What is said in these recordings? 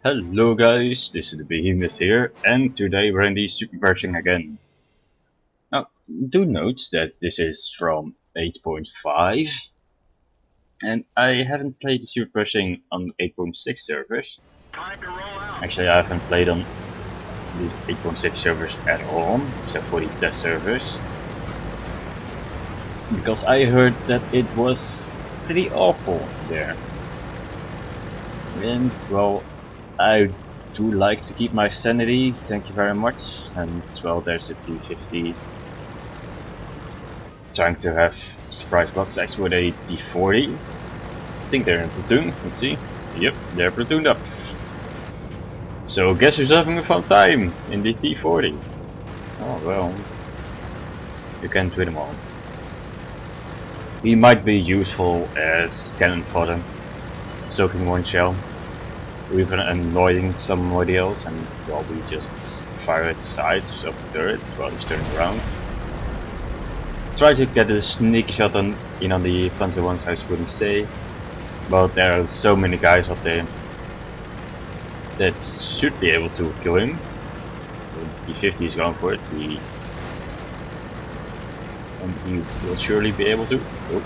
Hello guys, this is the Behemoth here, and today we're in the SuperPershing again. Now, do note that this is from 8.5, and I haven't played the SuperPershing on 8.6 servers. Actually, I haven't played on the 8.6 servers at all, except for the test servers. Because I heard that it was pretty awful there. And, well, I do like to keep my sanity, thank you very much. And well, there's a T50 trying to have surprise blood stacks with a T40. I think they're in platoon, let's see. Yep, they're platooned up. So guess who's having a fun time in the T40? Oh well, you can't win them all. He might be useful as cannon fodder, soaking one shell, or even annoying somebody else, and well, we just fire at the side of the turret while he's turning around. Try to get a sneaky shot in on the Panzer ones, I wouldn't say, but there are so many guys up there that should be able to kill him. The T50 is going for it, and he will surely be able to. Oh.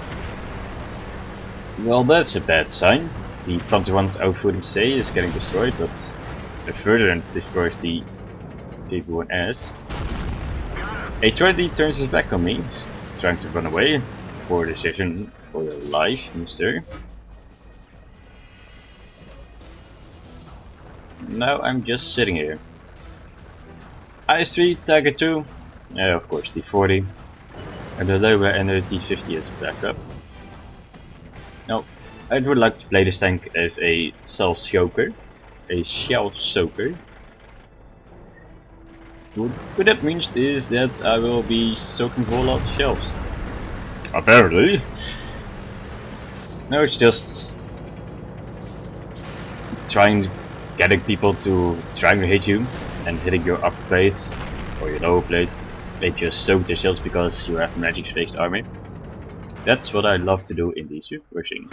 Well, that's a bad sign. The Panzer one's T26E4 is getting destroyed, but the further destroys the T26E4. A20 turns his back on me, trying to run away. Poor decision for your life, mister. Now I'm just sitting here. IS-3, Tiger 2, of course T40, and the lower and the T50 as backup. Now, I would like to play this tank as a shell soaker. What that means is that I will be soaking a whole lot of shells. Apparently. No, it's just getting people to trying to hit you and hitting your upper plate or your lower plate. They just soak their shells because you have magic spaced army. That's what I love to do in the SuperPershing.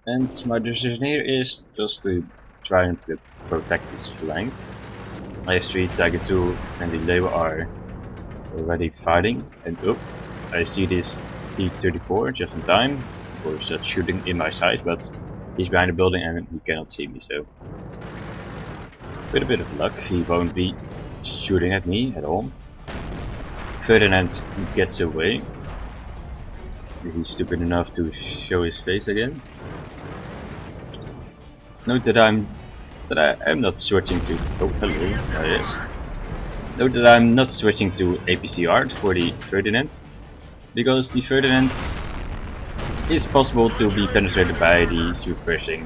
And my decision here is just to try and protect this flank. IS-3, Tiger 2 and the Labour are already fighting, and oh, I see this T-34 just in time. Of course, that's shooting in my sight, but he's behind the building and he cannot see me, so with a bit of luck he won't be shooting at me at all. Ferdinand gets away. Is he stupid enough to show his face again? Note that I am not switching to. Oh, hello, there it is. Note that I'm not switching to APC art for the Ferdinand, because the Ferdinand is possible to be penetrated by the SuperPershing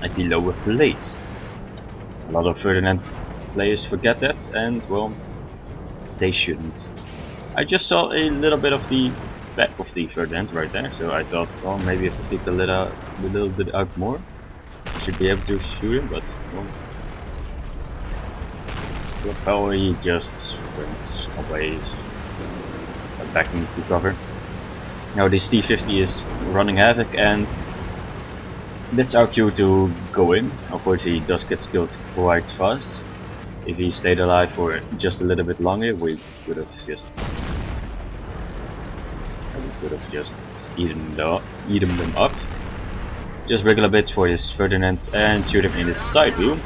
at the lower plate. A lot of Ferdinand players forget that, and well, they shouldn't. I just saw a little bit of the back of the Ferdinand right there, so I thought, well, maybe if I take a little bit out more, I should be able to shoot him, but well, he just went away, back into cover. Now this T50 is running havoc, and that's our cue to go in. Unfortunately, he does get killed quite fast. If he stayed alive for just a little bit longer, we would have just eaten them up. Just wriggle a bit for his Ferdinand and shoot him in his side view.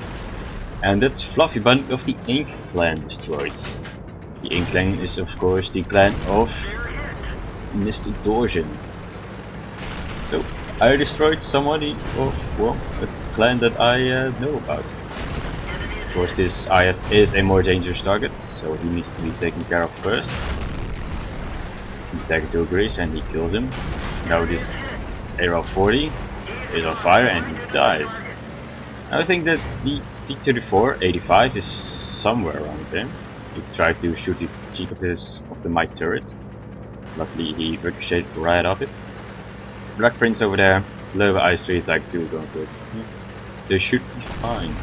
And that's Fluffy Bunny of the Ink clan destroyed. The Ink clan is of course the clan of Mr. Dorjan. So I destroyed somebody of, well, a clan that I know about. Of course this IS is a more dangerous target, so he needs to be taken care of first. The Tiger 2 agrees and he kills him. Now this AR-40 is on fire and he dies. I think that the T-34-85 is somewhere around there. He tried to shoot the cheek of the mic turret. Luckily he ricocheted right off it. Black Prince over there, lower IS-3 Tiger 2 going for it. They should be fine.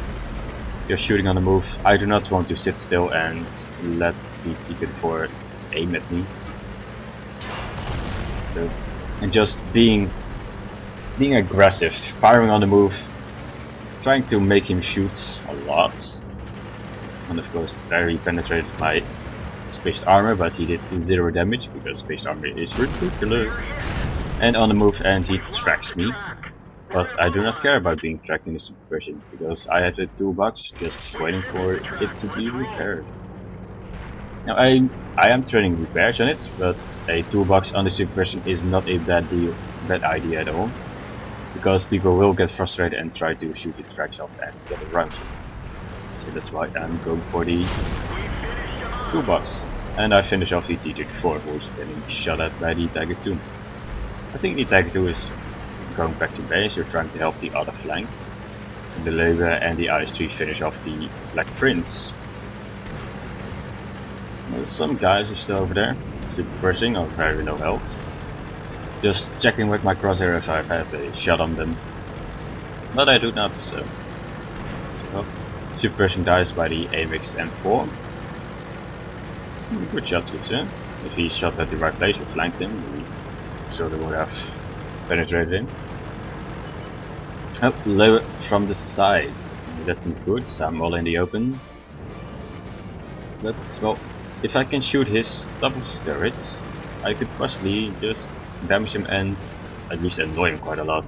They're shooting on the move. I do not want to sit still and let the T-34 aim at me. So, and just being aggressive, firing on the move, trying to make him shoot a lot. And of course there he penetrated my spaced armor, but he did 0 damage because spaced armor is ridiculous. And on the move and he tracks me. But I do not care about being tracked in the SuperPershing because I had a toolbox just waiting for it to be repaired. Now I am training repairs on it, but a toolbox on the SuperPershing is not a bad idea at all. Because people will get frustrated and try to shoot the tracks off and get around you. So that's why I'm going for the toolbox. And I finish off the T26E4 who's getting shot at by the Tiger 2. I think the Tiger 2 is going back to base, you're trying to help the other flank. And the Leeuwen and the IS-3 finish off the Black Prince. There's some guys are still over there, SuperPershing or very low health. Just checking with my crosshair if I have a shot on them. But I do not, so. Well, SuperPershing dies by the AMX M4. Good shot, good sir. If he shot at the right place or flanked him, we sort of would have penetrated him. Oh, Leeuwen from the side. That's not good, so I'm all in the open. But, well, if I can shoot his double turrets, I could possibly just damage him and at least annoy him quite a lot.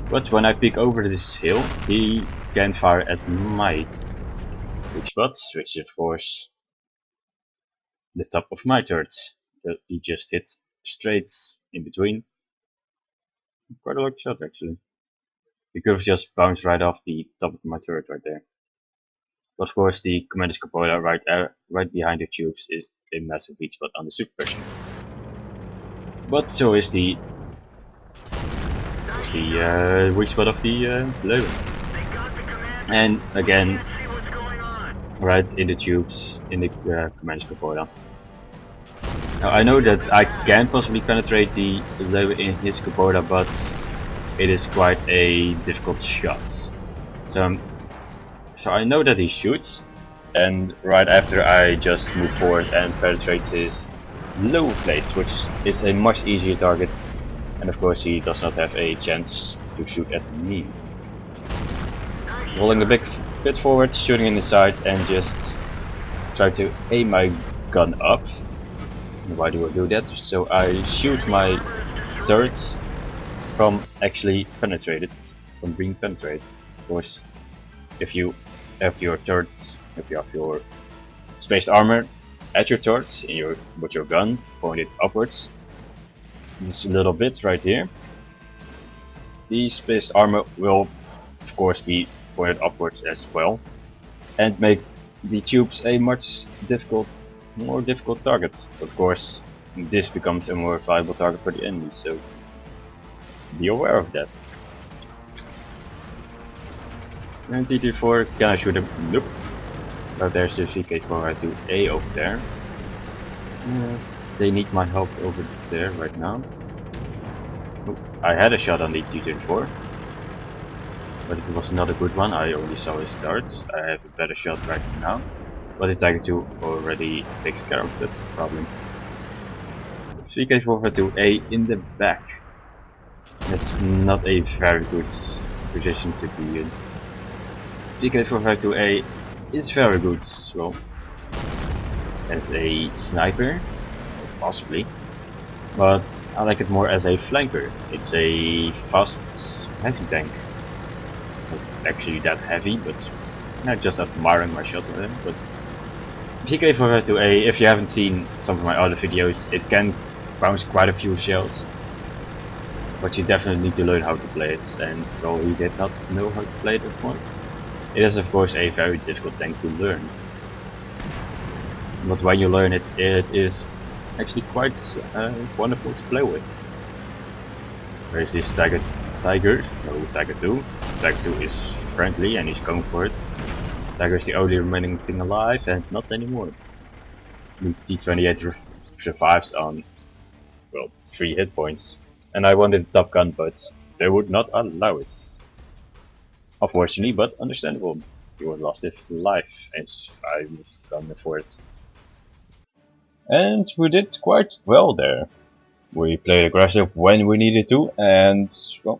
But when I peek over this hill, he can fire at my weak spots, which is of course the top of my turret. But he just hit straight in between. Quite a lucky shot actually. He could have just bounced right off the top of my turret right there. But of course the commander's cupola right behind the tubes is a massive weak spot on the SuperPershing. But so is the weak spot of the Leeuwen. And again, right in the tubes in the commander's cupola. Now I know that I can possibly penetrate the Leeuwen in his cupola, but it is quite a difficult shot. So I know that he shoots, and right after I just move forward and penetrate his lower plate, which is a much easier target, and of course he does not have a chance to shoot at me. Rolling a bit forward, shooting in the side, and just try to aim my gun up. And why do I do that? So I shoot my turrets from actually penetrated, from being penetrated. Of course, if you have your turrets, if you have your spaced armor at your turrets with your gun pointed upwards, this little bit right here, the spaced armor will of course be pointed upwards as well and make the tubes a much more difficult target. Of course this becomes a more viable target for the enemy, so be aware of that. And T26E4, can I shoot him? Nope. But there's the VK4I2A over there. They need my help over there right now. Oh, I had a shot on the T26E4, but it was not a good one. I only saw his start. I have a better shot right now, but the Tiger 2 already takes care of that problem. VK4I2A in the back. That's not a very good position to be in. VK4I2A is very good, well, as a sniper, possibly, but I like it more as a flanker. It's a fast, heavy tank. It's actually that heavy, but I'm just admiring my shot with him. But VK4I2A, if you haven't seen some of my other videos, it can bounce quite a few shells, but you definitely need to learn how to play it, and well, he did not know how to play it at one. It is of course a very difficult tank to learn, but when you learn it, it is actually quite wonderful to play with. Where is this Tiger? No, Tiger 2. Tiger 2 is friendly and he's going for it. Tiger is the only remaining thing alive, and not anymore. The T28 survives on, well, 3 hit points, and I wanted the top gun, but they would not allow it. Unfortunately, but understandable. He would lost his life, and I was gone for it. And we did quite well there. We played aggressive when we needed to, and well,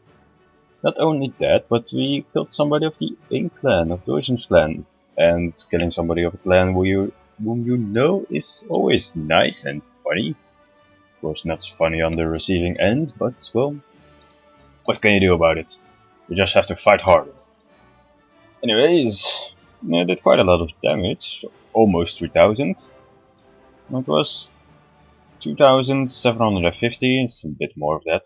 Not only that, but we killed somebody of the Ink clan, of the Ocean's clan. And killing somebody of a clan whom you know is always nice and funny. Of course, not funny on the receiving end, but well, what can you do about it? You just have to fight harder. Anyways, I did quite a lot of damage, almost 3000. It was 2750, it's a bit more of that.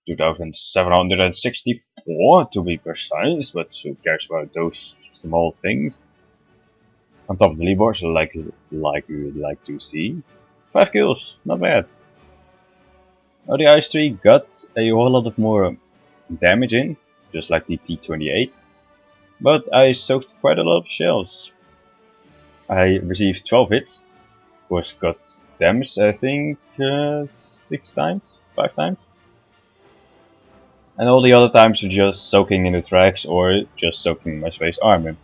2764 to be precise, but who cares about those small things? On top of the leaderboard, like you would like to see. 5 kills, not bad. Now the Ice Tree got a whole lot of more damage in, just like the T28. But I soaked quite a lot of shells. I received 12 hits. Of course, got damaged, I think, 6 times? 5 times? And all the other times were just soaking in the tracks or just soaking my space armor.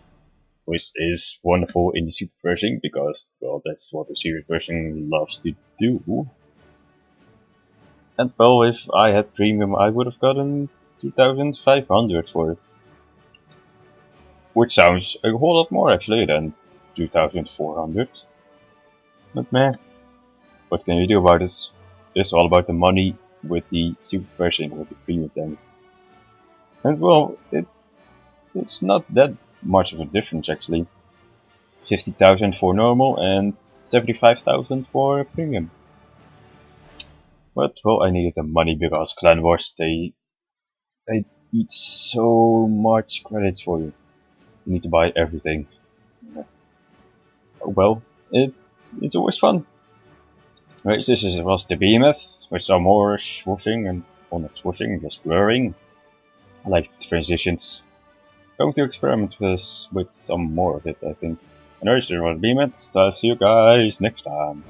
Which is wonderful in the SuperPershing because, well, that's what the SuperPershing loves to do. And well, if I had premium, I would have gotten 2500 for it. Which sounds a whole lot more actually than 2400. But man, what can you do about this? It's all about the money with the SuperPershing, with the premium damage. And well, it's not that much of a difference actually. 50,000 for normal and 75,000 for premium. But well, I needed the money because Clan Wars they eat so much credits for you. You need to buy everything. Oh well, it's always fun. Right, this was the Behemoth with some more swooshing and well, not swooshing, just blurring. I like the transitions. Going to experiment with some more of it, I think. Anyways, there was Behemoth. See you guys next time.